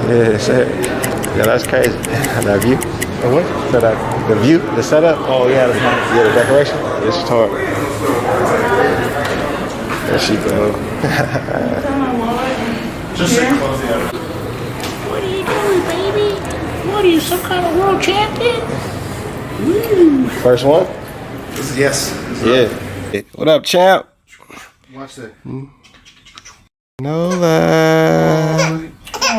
Yeah, shit. Yeah, that's crazy. That view. The what? So that the view, the setup. Oh yeah, that's nice. Yeah, the decoration. It's hard. There she go. Just close the other. What are you doing, baby? What are you, some kind of world champion? Woo. First one. Yes. Yeah. What up, champ? Watch that. Nola.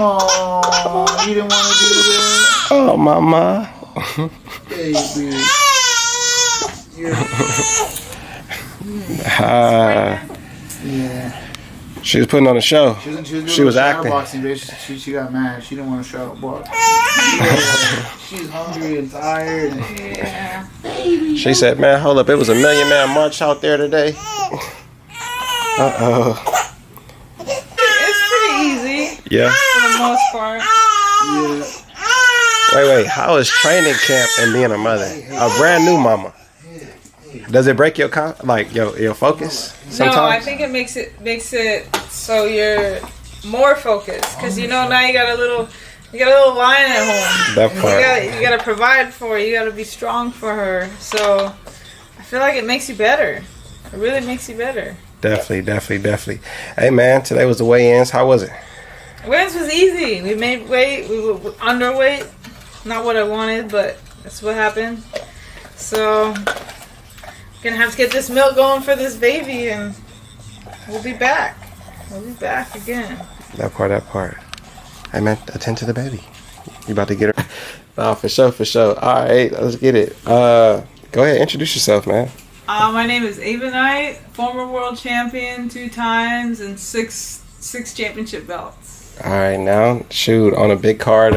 Oh, you didn't want to do that, Oh, mama. baby. Yeah. She was putting on a show. She was acting. Boxing, bitch. She got mad. She didn't want to show up. Boy. She's hungry and tired. Yeah, baby. She said, man, hold up. It was a million man march out there today. Uh-oh. It's pretty easy Yeah. for the most part. Yeah. Wait. How is training camp and being a mother? A brand new mama. Does it break your your focus sometimes? No, I think it makes it so you're more focused because now you got a little lion at home. That And part. You gotta provide for her. You gotta be strong for her. So I feel like it makes you better. It really makes you better. Definitely. Hey, man, today was the weigh-ins. How was it? Weigh-ins was easy. We made weight. We were underweight. Not what I wanted, but that's what happened. So gonna have to get this milk going for this baby, and we'll be back. We'll be back again. That part. Hey, man, attend to the baby. You about to get her? Oh, for sure. All right, let's get it. Go ahead, introduce yourself, man. My name is Ava Knight, former world champion 2 times and six championship belts. All right, now, shoot, on a big card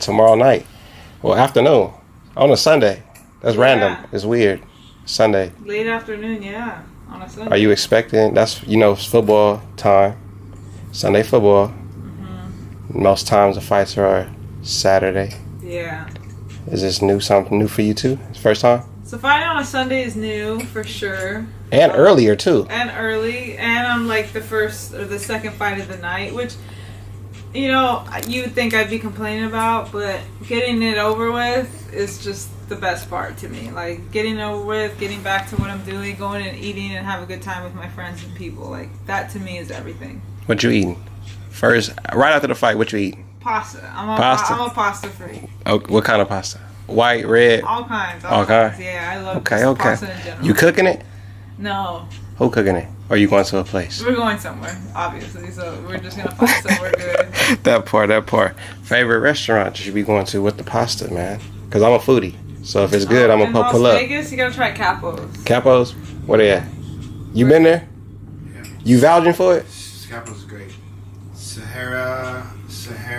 tomorrow night. Well, afternoon. On a Sunday. That's random. Yeah. It's weird. Sunday. Late afternoon, yeah, on a Sunday. Are you expecting, that's, it's football time. Sunday football. Most times the fights are Saturday. Yeah. Is this something new for you too? It's first time? So fighting on a Sunday is new for sure. And earlier too. And early, and I'm like the first or the second fight of the night, which you would think I'd be complaining about, but getting it over with is just the best part to me. Like getting it over with, getting back to what I'm doing, going and eating and have a good time with my friends and people. Like that to me is everything. What you eating? First, right after the fight, what you eating? Pasta. I'm a pasta freak. Oh, what kind of pasta? White, red? All kinds. All kinds? Yeah, I love Okay. pasta in general. You cooking it? No. Who cooking it? Or you going to a place? We're going somewhere, obviously, so we're just gonna find somewhere good. That part. Favorite restaurant you should be going to with the pasta, man? Because I'm a foodie. So if it's good, I'm in going to pull Las up. Vegas, you gotta try Capos. Capos? Where they at? You been there? Yeah. You vouching for it? Capital's great. Sahara.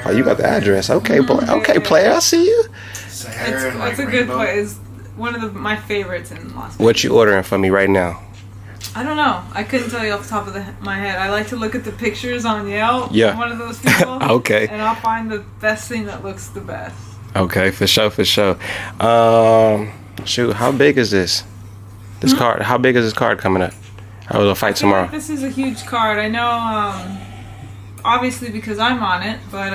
Oh, you got the address. Okay, boy. Okay, player. I see you. Sahara. It's a good place. One of my favorites in Las Vegas. What you ordering for me right now? I don't know. I couldn't tell you off the top of my head. I like to look at the pictures on Yelp. Yeah. I'm one of those people. Okay. And I'll find the best thing that looks the best. Okay, for sure. Shoot, how big is this? This card. How big is this card coming up? I will fight I feel like tomorrow. this is a huge card. I know, obviously because I'm on it, but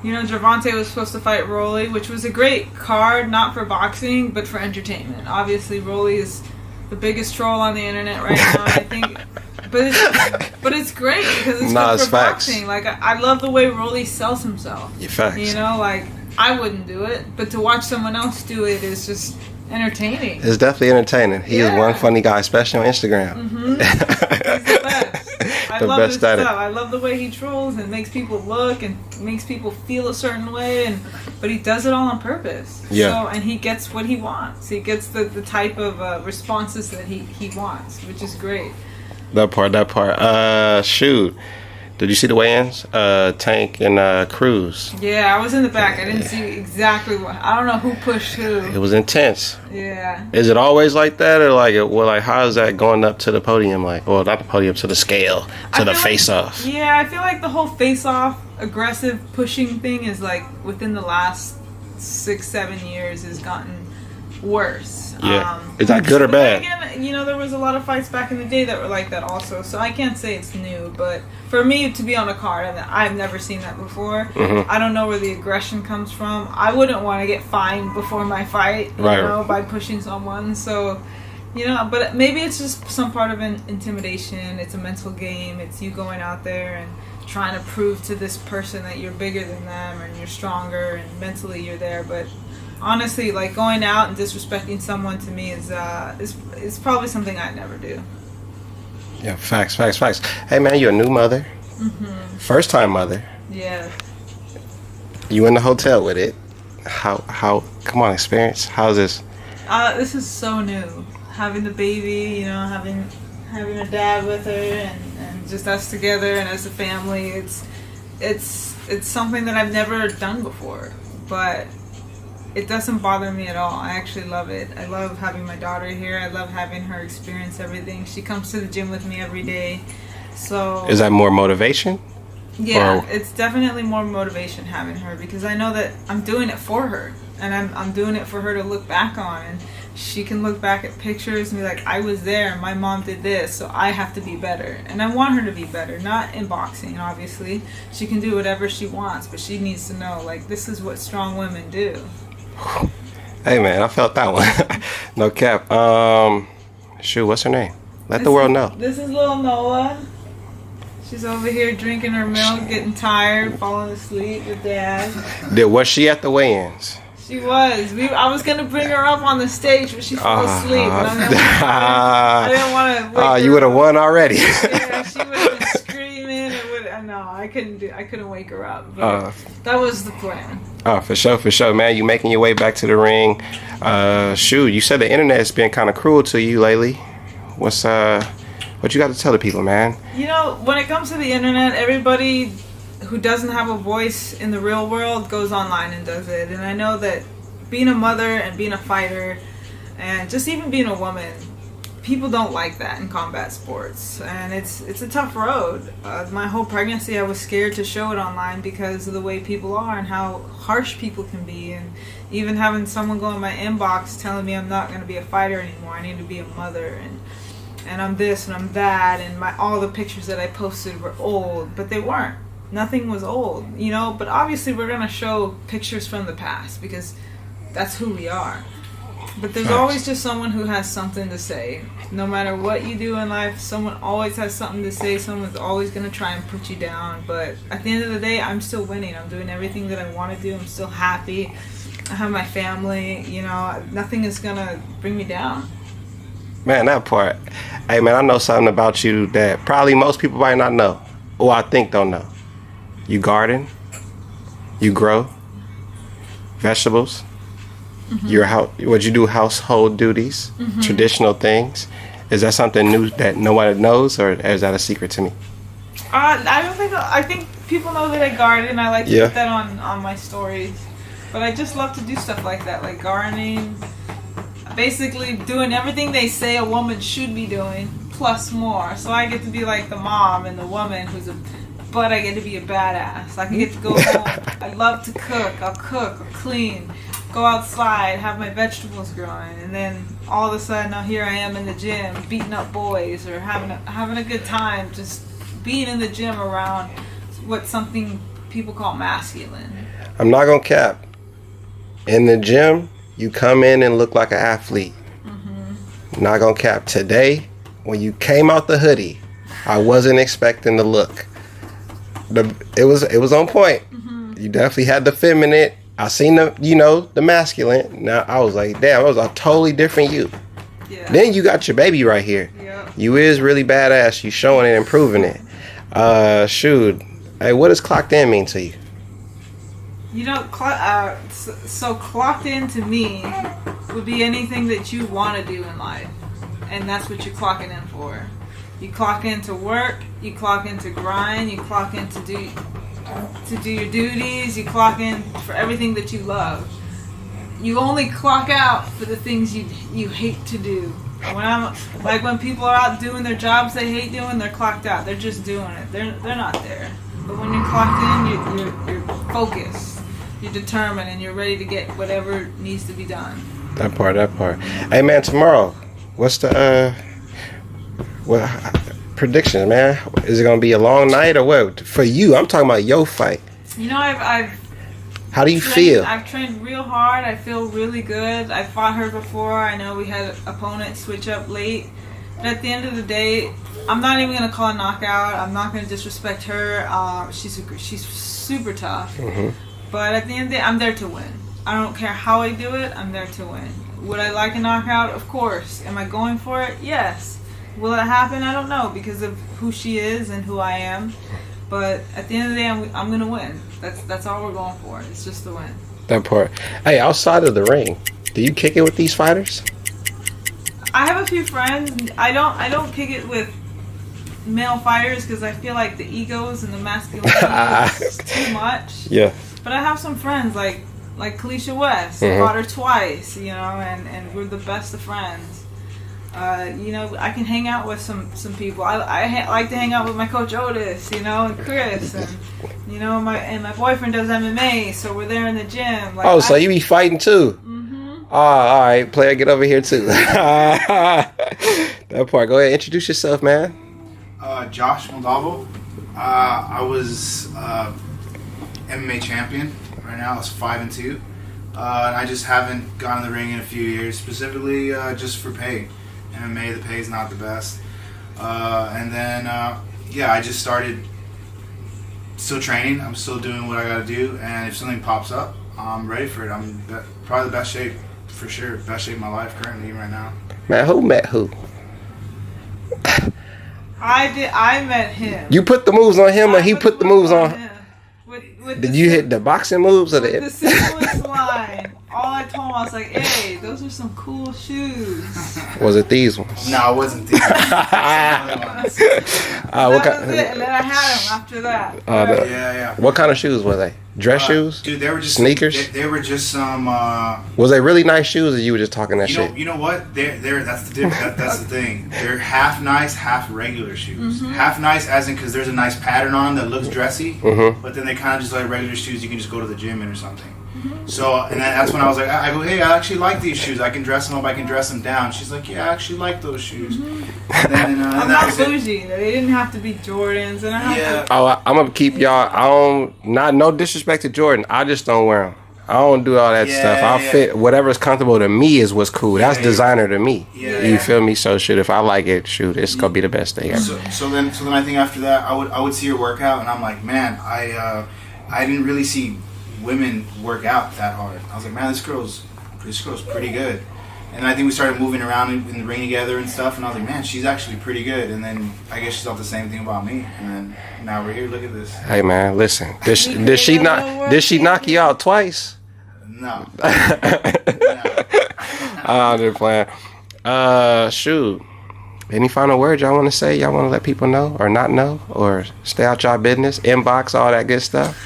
Gervonta was supposed to fight Rolly, which was a great card, not for boxing, but for entertainment. Obviously, Rolly is the biggest troll on the internet right now. I think, but it's great because it's good it's for facts. boxing. Like I love the way Rolly sells himself. Your facts. Like I wouldn't do it, but to watch someone else do it is just entertaining. It's definitely entertaining. He is one funny guy, especially on Instagram. He's the best. I The love best his at it. stuff. I love the way he trolls and makes people look and makes people feel a certain way, but he does it all on purpose. Yeah. So, and he gets what he wants. He gets the type of responses that he wants, which is great. That part. Shoot. Did you see the weigh-ins? Tank and Cruz. Yeah, I was in the back. I didn't see exactly what. I don't know who pushed who. It was intense. Yeah. Is it always like that, or how is that going up to the podium? Not the podium, to the scale, to the face-off. Yeah, I feel like the whole face-off, aggressive pushing thing is within the last 6-7 years has gotten worse. Yeah. Is that good or But then bad? again, you know, there was a lot of fights back in the day that were like that also. So I can't say it's new, but for me to be on a card, I've never seen that before. Mhm. I don't know where the aggression comes from. I wouldn't want to get fined before my fight, you Right. know, by pushing someone. So, you know, but maybe it's just some part of an intimidation. It's a mental game. It's you going out there and trying to prove to this person that you're bigger than them and you're stronger and mentally you're there. But honestly, like going out and disrespecting someone to me is probably something I'd never do. Yeah, facts. Hey, man, you're a new mother. Mm-hmm. First time mother. Yeah. You in the hotel with it. How, come on, experience. How's this? This is so new. Having the baby, you know, having a dad with her and just us together and as a family, it's something that I've never done before. But it doesn't bother me at all. I actually love it. I love having my daughter here. I love having her experience everything. She comes to the gym with me every day. So Is that more motivation? yeah, or- it's definitely more motivation having her because I know that I'm doing it for her and I'm doing it for her to look back on, and she can look back at pictures and be like, I was there, my mom did this, so I have to be better. And I want her to be better, not in boxing, obviously. She can do whatever she wants, but she needs to know, like, this is what strong women do. Hey, man, I felt that one. No cap. Shoot, what's her name? Let the world know. This is little Noah. She's over here drinking her milk, getting tired, falling asleep with Dad. Was she at the weigh-ins? She was. I was gonna bring her up on the stage, but she fell asleep. And I didn't want to. You would have won already. Yeah, she would have been screaming. No, I couldn't wake her up. But that was the plan. Oh, for sure, man. You making your way back to the ring. Shoot, you said the internet has been kind of cruel to you lately. What you got to tell the people, man? You know, when it comes to the internet, everybody who doesn't have a voice in the real world goes online and does it. And I know that being a mother and being a fighter and just even being a woman, people don't like that in combat sports. And it's a tough road. My whole pregnancy, I was scared to show it online because of the way people are and how harsh people can be. And even having someone go in my inbox telling me I'm not going to be a fighter anymore, I need to be a mother, and I'm this and I'm that, and all the pictures that I posted were old, but they weren't. Nothing was old, you know, but obviously we're going to show pictures from the past because that's who we are. But there's always just someone who has something to say. No matter what you do in life, someone always has something to say. Someone's always going to try and put you down. But at the end of the day, I'm still winning. I'm doing everything that I want to do. I'm still happy. I have my family, you know, nothing is going to bring me down. Man, that part. Hey, man, I know something about you that probably most people might not know. Or I think don't know. You garden. You grow vegetables. Mm-hmm. What you do, household duties, traditional things. Is that something new that no one knows, or is that a secret to me? I think people know that I garden. I like to Yeah. put that on my stories. But I just love to do stuff like that, like gardening. Basically doing everything they say a woman should be doing, plus more. So I get to be like the mom and the woman but I get to be a badass. I can get to go home. I love to cook. I'll clean, go outside, have my vegetables growing, and then all of a sudden now here I am in the gym beating up boys or having a good time, just being in the gym around what something people call masculine. I'm not gonna cap. In the gym, you come in and look like an athlete. Not gonna cap. Today, when you came out the hoodie, I wasn't expecting the look. It was on point. You definitely had the feminine. I seen the masculine. Now I was like, damn, it was a totally different you. Yeah. Then you got your baby right here. Yeah. You is really badass. You showing it and proving it. Shoot. Hey, what does clocked in mean to you? You know, so clocked in to me would be anything that you want to do in life. And that's what you're clocking in for. You clock in to work, you clock in to grind, you clock in to do your duties, you clock in for everything that you love. You only clock out for the things you hate to do. When people are out doing their jobs they hate doing, they're clocked out. They're just doing it. They're not there. But when you're clocked in, you're focused, you're determined, and you're ready to get whatever needs to be done. That part. Hey man, tomorrow, what's the what predictions, man? Is it gonna be a long night or what? For you, I'm talking about your fight. You know, I've How do you feel? I've trained real hard. I feel really good. I fought her before. I know we had opponents switch up late. But at the end of the day, I'm not even going to call a knockout. I'm not going to disrespect her. She's super tough. But at the end of the day, I'm there to win. I don't care how I do it. I'm there to win. Would I like a knockout? Of course. Am I going for it? Yes. Will it happen? I don't know because of who she is and who I am. But at the end of the day, I'm going to win. That's all we're going for. It's just the win. That part. Hey, outside of the ring, do you kick it with these fighters? I have a few friends. I don't kick it with male fighters because I feel like the egos and the masculinity is too much. Yeah. But I have some friends like Kalisha West. I fought her twice, you know, and we're the best of friends. You know, I can hang out with some people. I like to hang out with my coach Otis, you know, and Chris, and you know, my boyfriend does MMA, so we're there in the gym. Like, so you be fighting too? All right, player, get over here too. That part. Go ahead, introduce yourself, man. Josh Moldavo. I was MMA champion. Right now, it's 5-2, and I just haven't gone in the ring in a few years, specifically just for pay. MMA, the pay is not the best. And then, I just started still training. I'm still doing what I got to do. And if something pops up, I'm ready for it. I'm probably the best shape, for sure. Best shape of my life currently right now. Man, who met who? I met him. You put the moves on him, or he put the moves on him? Did you hit the boxing moves or the simplest line? All I told him, I was like, hey, those are some cool shoes. Was it these ones? No, it wasn't these. That was it, and then I had him after that. Yeah. What kind of shoes were they? Dress shoes? Dude, they were just sneakers. They were just some. Was they really nice shoes, or you were just talking that shit? You know what? They're that's the difference. That's the thing. They're half nice, half regular shoes. Half nice, as in because there's a nice pattern on them that looks dressy, but then they kind of just like regular shoes. You can just go to the gym in or something. So, and that's when I was like, I go, hey, I actually like these shoes. I can dress them up. I can dress them down. She's like, yeah, I actually like those shoes. And then, I'm not bougie. They didn't have to be Jordans. And I'm gonna keep y'all. No disrespect to Jordan. I just don't wear them. I don't do all that stuff. I'll fit whatever's comfortable to me is what's cool. That's designer to me. You feel me? So shit, if I like it, shoot, it's gonna be the best thing ever. So then I think after that, I would see her work out, and I'm like, man, I didn't really see women work out that hard. I was like, man, this girl's pretty good. And I think we started moving around in the ring together and stuff, and I was like, man, she's actually pretty good. And then I guess she thought the same thing about me. And then now we're here. Look at this. Hey man, listen. Did she knock you out twice? No. I'm just playing. Shoot. Any final words y'all want to say? Y'all want to let people know or not know, or stay out y'all business, inbox, all that good stuff.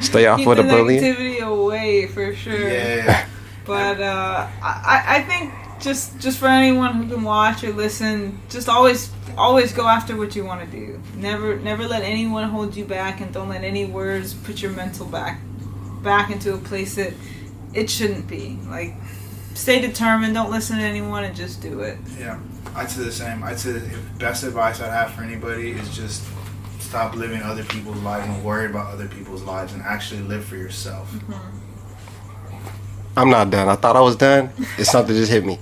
Stay off with the bullying. Keep the negativity away for sure. Yeah. But I think just for anyone who can watch or listen, just always go after what you want to do. Never let anyone hold you back, and don't let any words put your mental back into a place that it shouldn't be. Like, stay determined. Don't listen to anyone, and just do it. Yeah. I'd say the same. I'd say the best advice I'd have for anybody is just stop living other people's lives and worry about other people's lives and actually live for yourself. I'm not done. I thought I was done. It's something just hit me.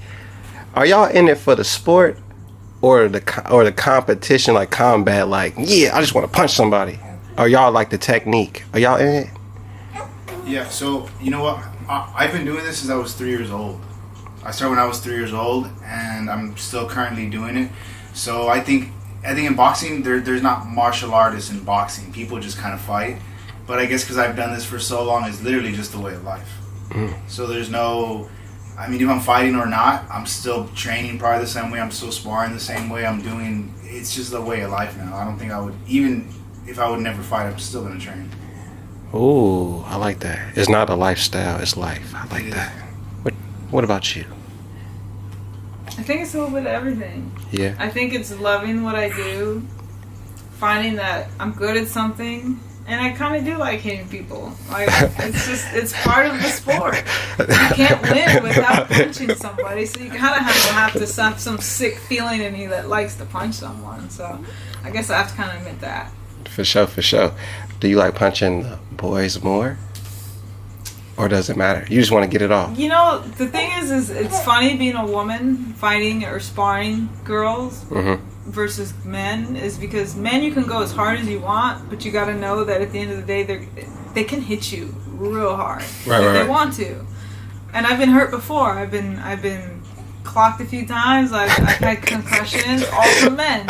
Are y'all in it for the sport or the competition, like combat? Like, yeah, I just want to punch somebody. Or y'all like the technique? Are y'all in it? Yeah. So you know what? I've been doing this since I was 3 years old. I started when I was 3 years old, and I'm still currently doing it. So I think in boxing, there's not martial artists in boxing. People just kind of fight. But I guess because I've done this for so long, it's literally just a way of life. So there's no, I mean, if I'm fighting or not, I'm still training probably the same way. I'm still sparring the same way. It's just a way of life now. I don't think I would, even if I would never fight, I'm still going to train. Ooh, I like that. It's not a lifestyle, it's life. I like that. What about you? I think it's a little bit of everything. Yeah. I think it's loving what I do, finding that I'm good at something, And I kind of do like hitting people. Like, it's part of the sport. You can't win without punching somebody, so you kind of have to have some sick feeling in you that likes to punch someone. So I guess I have to kind of admit that. For sure, for sure. Do you like punching the boys more? Or does it matter? You just want to get it off? You know, the thing is it's funny being a woman fighting or sparring girls versus men, is because men you can go as hard as you want, but you got to know that at the end of the day they can hit you real hard if they want to. And I've been hurt before. I've been clocked a few times. I've had concussions, all from men.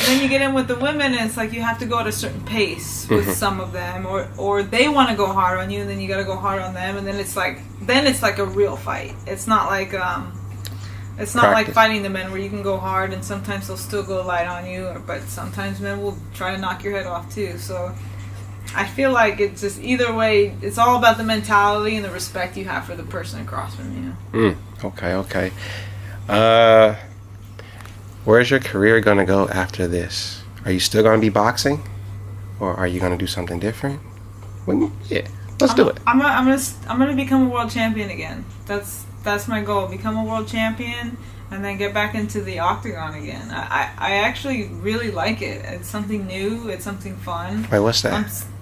Then you get in with the women, and it's like you have to go at a certain pace with some of them, or they want to go hard on you, and then you got to go hard on them, and then it's like a real fight. It's not like like fighting the men where you can go hard, and sometimes they'll still go light on you, but sometimes men will try to knock your head off too. So I feel like it's just either way. It's all about the mentality and the respect you have for the person across from you. Okay. Where's your career gonna go after this? Are you still gonna be boxing, or are you gonna do something different? Let's do it. I'm gonna become a world champion again. That's my goal. Become a world champion, and then get back into the octagon again. I actually really like it. It's something new. It's something fun. Wait, what's that?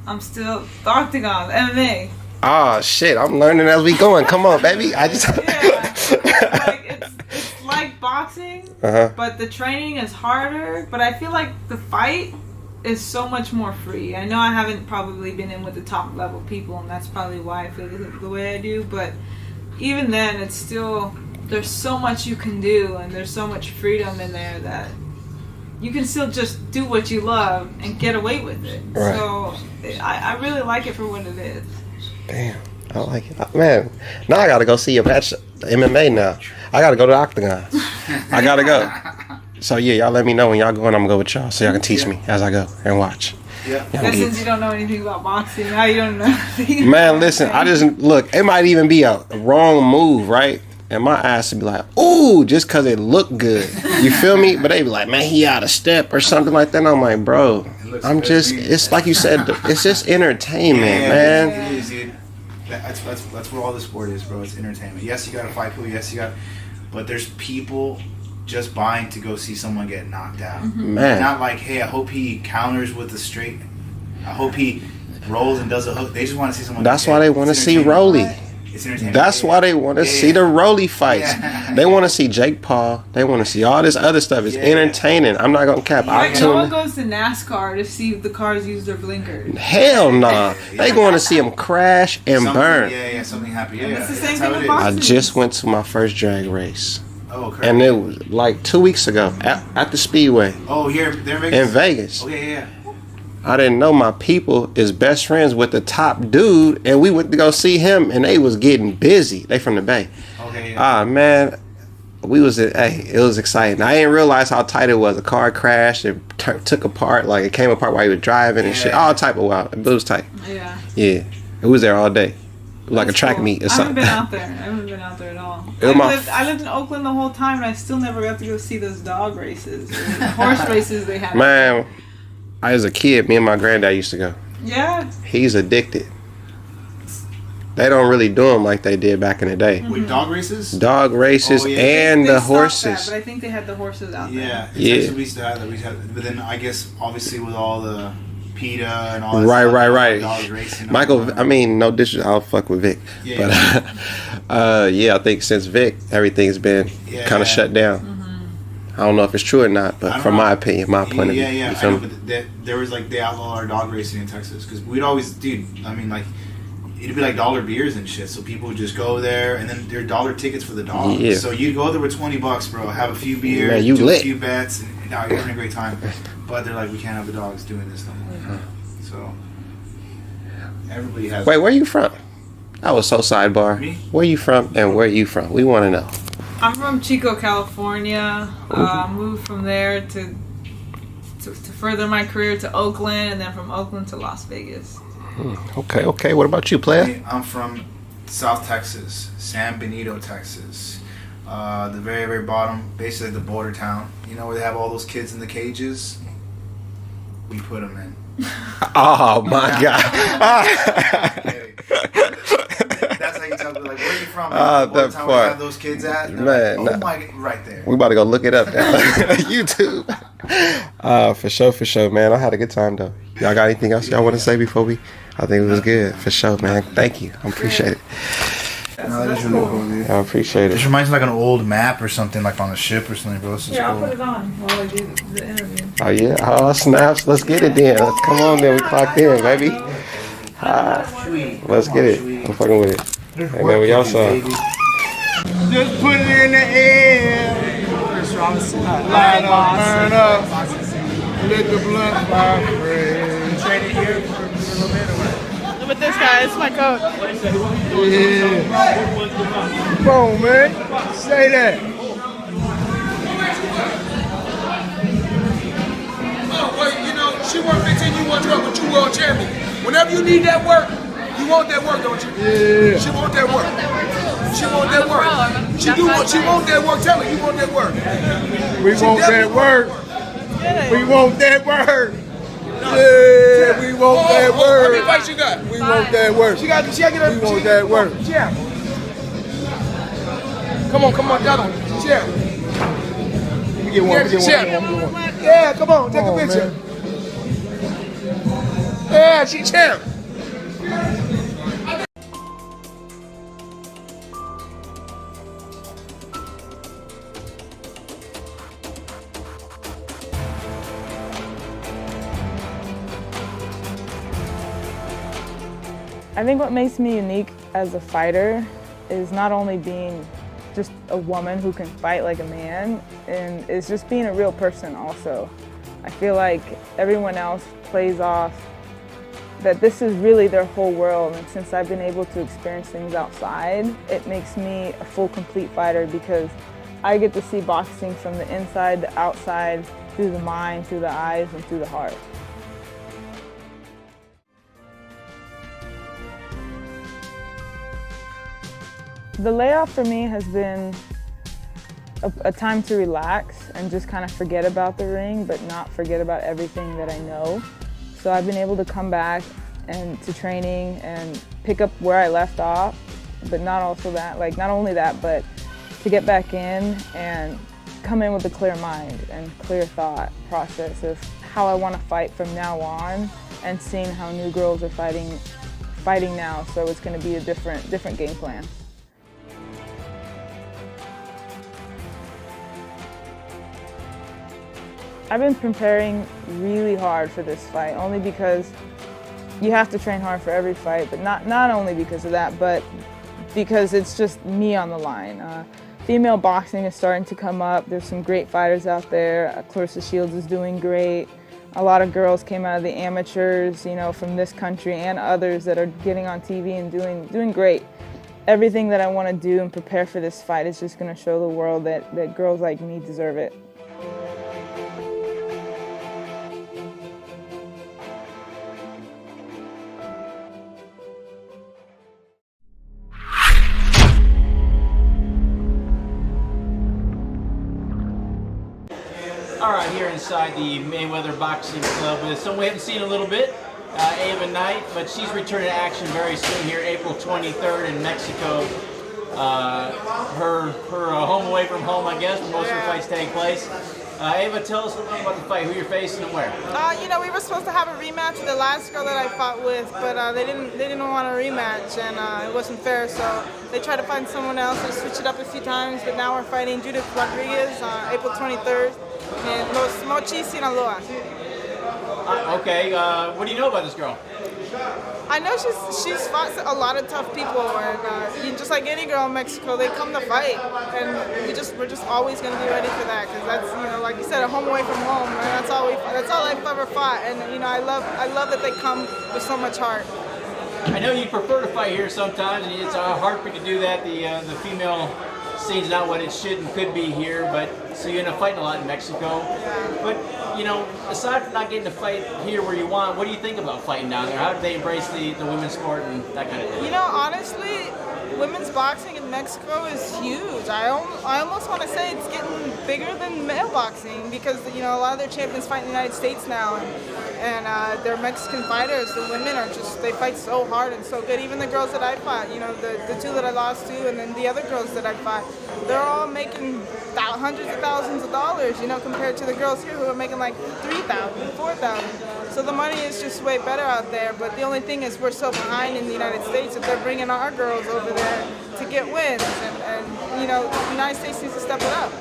I'm still the octagon, MMA. Oh shit! I'm learning as we going. Come on, baby. I just It's like boxing, Uh-huh. but the training is harder. But I feel like the fight is so much more free. I know I haven't probably been in with the top level people, and that's probably why I feel the way I do. But even then, it's still, there's so much you can do, and there's so much freedom in there that you can still just do what you love and get away with it. Right. So I really like it for what it is. Damn, I like it, man. Now I gotta go see a match, MMA. Now I gotta go to the octagon. I gotta go. So yeah, y'all let me know when y'all going. I'm gonna go with y'all so y'all can teach me as I go and watch. Yeah. But since you don't know anything about boxing, now you don't know anything. Man, listen, I just look. It might even be a wrong move, right? And my ass would be like, ooh, just because it looked good. You feel me? But they be like, man, he out of step or something like that. And I'm like, bro, I'm just, it's like you said, it's just entertainment, man. It is, dude. That's what all the sport is, bro. It's entertainment. Yes, you got to fight people. Yes, you got, but there's people just buying to go see someone get knocked out. Man. Not like, hey, I hope he counters with the straight. I hope he rolls and does a hook. They just want to see someone. That's why they want to see Rolly. It's entertainment. That's why they want to see the Rolly fights. Yeah. They want to see Jake Paul. They want to see all this other stuff. It's entertaining. I'm not gonna cap. Like no one goes to NASCAR to see if the cars use their blinkers. Hell nah. They going to see them crash and Something, burn. Yeah, something happy. Yeah, It's the same that's thing how with it boxing. I just went to my first drag race. Oh, correct. And it was like 2 weeks ago at the Speedway Oh, here, there in Vegas. in Vegas. Oh, yeah. I didn't know my people is best friends with the top dude, and we went to go see him, and they was getting busy. They from the Bay. Okay, yeah. Ah, man, we was it was exciting. I didn't realize how tight it was. The car crashed. It took apart, like it came apart while he was driving and shit. All type of wild. It was tight. Yeah. Yeah, it was there all day. It was like a That's track cool. meet or I haven't something. been out there. I haven't been out there at all. It was my I lived in Oakland the whole time, and I still never got to go see those dog races, or the horse races they had. Man, I was a kid. Me and my granddad used to go. Yeah. He's addicted. They don't really do them like they did back in the day. With dog races? Dog races Oh, yeah. and They the stopped horses. that, but I think they had the horses out there. Yeah. Yeah. Actually, we used to have that. But then I guess, obviously, with all the PETA and all that Right, stuff, right. dogs racing. Michael, I mean, no disrespect, I'll fuck with Vic. Yeah. But, yeah, I think since Vic, everything's been kind of shut down. I don't know if it's true or not, but from my opinion, my point of view. Yeah. You I feel know, me? but there was like, they outlawed our dog racing in Texas. Because we'd always, dude, I mean, like, it'd be like dollar beers and shit. So people would just go there, and then there are dollar tickets for the dogs. Yeah. So you'd go there with $20, bro, have a few beers, Man, you do lit. a few bets, and now you're having a great time. But they're like, we can't have the dogs doing this no more. So everybody has. Wait, where you from? That was so sidebar. Me? Where you from and where you from? We want to know. I'm from Chico, California. Moved from there to further my career to Oakland, and then from Oakland to Las Vegas. Okay. What about you, player? I'm from South Texas, San Benito, Texas. The very, very bottom, basically the border town. You know where they have all those kids in the cages? we put them in. Oh my God. That's how you tell them, like, where are you from? Ah, What that time we part. have those kids at? They're Man, like, oh nah. my, right there. We about to go look it up now. YouTube. For sure, man. I had a good time though. Y'all got anything else y'all want to say before we? I think it was good. For sure, man. Thank you. I appreciate it. No, that is really cool, dude. I appreciate This it. reminds me like an old map or something, like on a ship or something, bro. This is Yeah, I'll cool. put it on while I do the interview. Oh yeah. Oh snaps. Let's get it then. Let's come on then. We clocked in, baby. Let's get it. I'm fucking with it. Hey man, what y'all saw? Just put it in the air. Light up, burn up. Let the blunt fire free. Traded here for a little bit or what? With this guy, it's my coach. Yeah. Come on, man. Say that. Oh, well, you know, she worked 15, you want 12, but you world champion. Whenever you need that work, you want that work, don't you? Yeah. She want that work. She want that work. She do what she want that work. Tell her you want that work. We want that work. We want that work. Yeah, we want that How many work. fights you got? We want that work. She got to get her. We want that work. Yeah. Come on, the other one. Yeah. We get one. We get Yeah. one. Yeah, come on, take Come a on, picture. man. Yeah, she champ. I think what makes me unique as a fighter is not only being just a woman who can fight like a man, and it's just being a real person also. I feel like everyone else plays off that this is really their whole world, and since I've been able to experience things outside, it makes me a full, complete fighter because I get to see boxing from the inside to outside, through the mind, through the eyes, and through the heart. The layoff for me has been a time to relax and just kind of forget about the ring, but not forget about everything that I know. So I've been able to come back and to training and pick up where I left off, but not only that, but to get back in and come in with a clear mind and clear thought process of how I want to fight from now on, and seeing how new girls are fighting now. So it's going to be a different game plan. I've been preparing really hard for this fight, only because you have to train hard for every fight, but not only because of that, but because it's just me on the line. Female boxing is starting to come up. There's some great fighters out there. Clarissa Shields is doing great. A lot of girls came out of the amateurs, you know, from this country and others that are getting on TV and doing great. Everything that I want to do and prepare for this fight is just going to show the world that girls like me deserve it. All right, here inside the Mayweather Boxing Club with someone we haven't seen in a little bit, Ava Knight, but she's returning to action very soon here, April 23rd in Mexico. Her home away from home, I guess, where most of her fights take place. Ava, tell us a little about the fight, who you're facing and where. You know, we were supposed to have a rematch with the last girl that I fought with, but they didn't want a rematch, and it wasn't fair. So they tried to find someone else. They switched it up a few times, but now we're fighting Judith Rodriguez, April 23rd in Los Mochis, Sinaloa. Okay, what do you know about this girl? I know she's fought a lot of tough people, and just like any girl in Mexico, they come to fight, and we're just always going to be ready for that, because that's, you know, like you said, a home away from home, and that's all I've ever fought, and you know, I love that they come with so much heart. I know you prefer to fight here sometimes, and it's hard for you to do that. The female scene's not what it should and could be here, but so you end up fighting a lot in Mexico. Yeah. But you know, aside from not getting to fight here where you want, what do you think about fighting down there? How do they embrace the women's sport and that kind of thing? You know, honestly, women's boxing in Mexico is huge. I almost want to say it's getting bigger than male boxing, because you know, a lot of their champions fight in the United States now, and they're Mexican fighters. The women are just, they fight so hard and so good. Even the girls that I fought, you know, the two that I lost to, and then the other girls that I fought, they're all making hundreds of thousands of dollars, you know, compared to the girls here who are making like 3,000, 4,000. So the money is just way better out there, but the only thing is we're so behind in the United States that they're bringing our girls over there to get wins, and you know, the United States needs to step it up.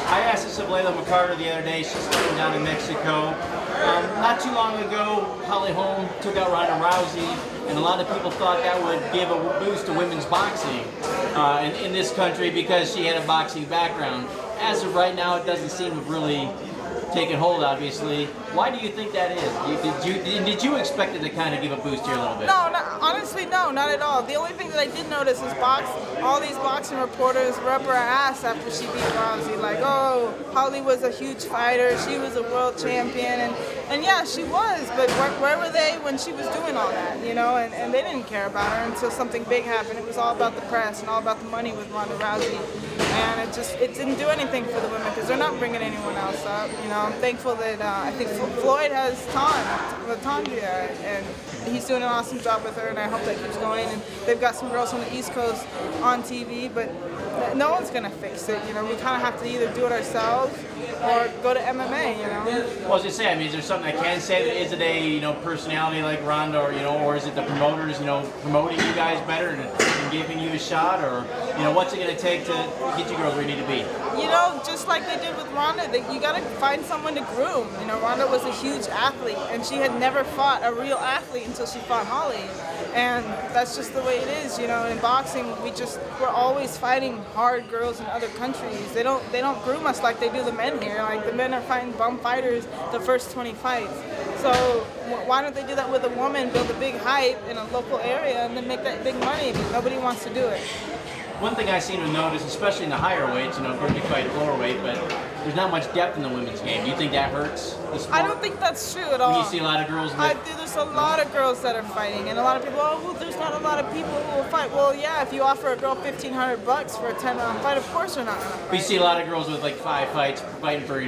I asked this of Layla McCarter the other day. She's sitting down in Mexico. Not too long ago, Holly Holm took out Ronda Rousey, and a lot of people thought that would give a boost to women's boxing in this country because she had a boxing background. As of right now, it doesn't seem to have really taken hold, obviously. Why do you think that is? Did you expect it to kind of give a boost here a little bit? No, honestly, no, not at all. The only thing that I did notice is all these boxing reporters were up her ass after she beat Rousey. Like, oh, Holly was a huge fighter. She was a world champion. And yeah, she was. But where were they when she was doing all that, you know? And they didn't care about her until something big happened. It was all about the press and all about the money with Ronda Rousey. And it didn't do anything for the women because they're not bringing anyone else up. You know, I'm thankful that I think Floyd has Latondria, and he's doing an awesome job with her, and I hope that keeps going. And they've got some girls on the East Coast on TV, but no one's gonna fix it. You know, we kind of have to either do it ourselves or go to MMA. You know. Well, I was just saying, I mean, is there something I can say? That is it a personality like Ronda, or is it the promoters promoting you guys better and giving you a shot, or what's it gonna take to get you girls where you need to be? You know, just like they did with Ronda, you gotta find someone to groom. You know, Ronda was a huge athlete, and she had never fought a real athlete until she fought Holly. And that's just the way it is, you know. In boxing, we're always fighting hard girls in other countries. They don't groom us like they do the men here. Like, the men are fighting bum fighters the first 20 fights. So why don't they do that with a woman, build a big hype in a local area, and then make that big money? Nobody wants to do it. One thing I seem to notice, especially in the higher weights, Brittany fight at lower weight, but there's not much depth in the women's game. Do you think that hurts the sport? I don't think that's true at all. When you see a lot of girls there's a lot of girls that are fighting, and a lot of people, there's not a lot of people who will fight. Well, yeah, if you offer a girl $1,500 for a 10-round fight, of course they're not going to fight. But you see a lot of girls with like 5 fights fighting for,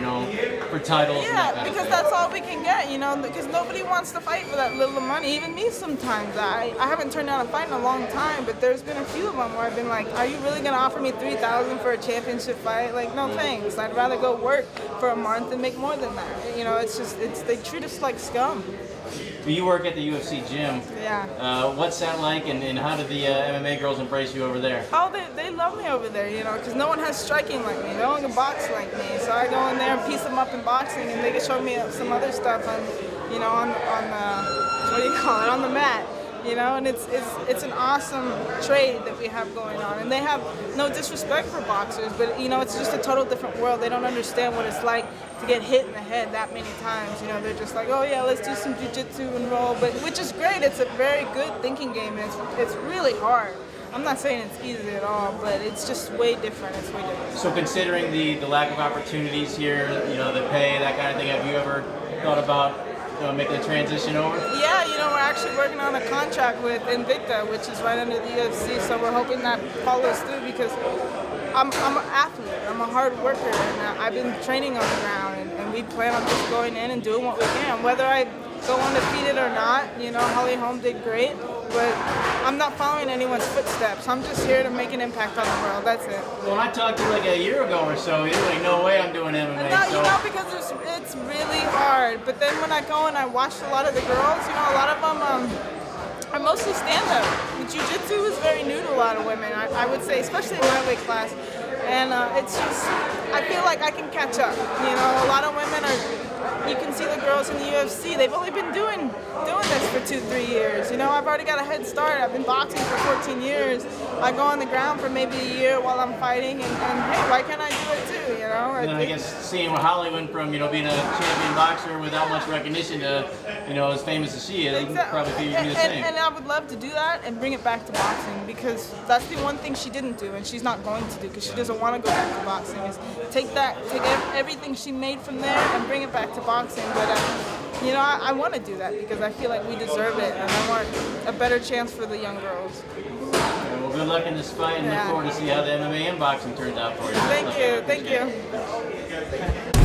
for titles. Yeah, and that because that's all we can get, because nobody wants to fight for that little money. Even me sometimes. I haven't turned down a fight in a long time, but there's been a few of them where I've been like, are you really going to offer me $3,000 for a championship fight? Like, no thanks. I'd rather go work for a month and make more than that. They treat us like scum. You work at the UFC gym. Yeah. What's that like, and how do the MMA girls embrace you over there? Oh, they love me over there, because no one has striking like me. No one can box like me. So I go in there and piece them up in boxing, and they can show me some other stuff on the mat. And it's an awesome trade that we have going on. And they have no disrespect for boxers, but it's just a total different world. They don't understand what it's like to get hit in the head that many times. They're just like, oh yeah, let's do some jiu-jitsu and roll, which is great. It's a very good thinking game, and it's really hard. I'm not saying it's easy at all, but it's just way different. It's way different. So considering the lack of opportunities here, the pay, that kind of thing, have you ever thought about making the transition over? Yeah, we're actually working on a contract with Invicta, which is right under the UFC, so we're hoping that follows through, because I'm an athlete, I'm a hard worker, and I've been training on the ground, and we plan on just going in and doing what we can. Whether I go undefeated or not, Holly Holm did great, but I'm not following anyone's footsteps. I'm just here to make an impact on the world, that's it. Well, when I talked to you like a year ago or so, you were like, no way I'm doing MMA. No, because it's really hard. But then when I go and I watch a lot of the girls, a lot of them are mostly stand-up. Jiu-jitsu is very new to a lot of women, I would say, especially in my weight class. And it's just, I feel like I can catch up. A lot of women you can see the girls in the UFC, they've only been doing this for 2-3 years. I've already got a head start. I've been boxing for 14 years. I go on the ground for maybe a year while I'm fighting, and hey, why can't I do it too, And I guess seeing where Holly went from, being a champion boxer without much recognition to, as famous as she is, probably feel you can do the same. And I would love to do that and bring it back to boxing, because that's the one thing she didn't do, and she's not going to do, because she doesn't want to go back to boxing, is take everything she made from there and bring it back to boxing. But I want to do that, because I feel like we deserve it, and I want a better chance for the young girls. Well, good luck in this fight, and look forward to see how the MMA and boxing turns out for you. Thank you.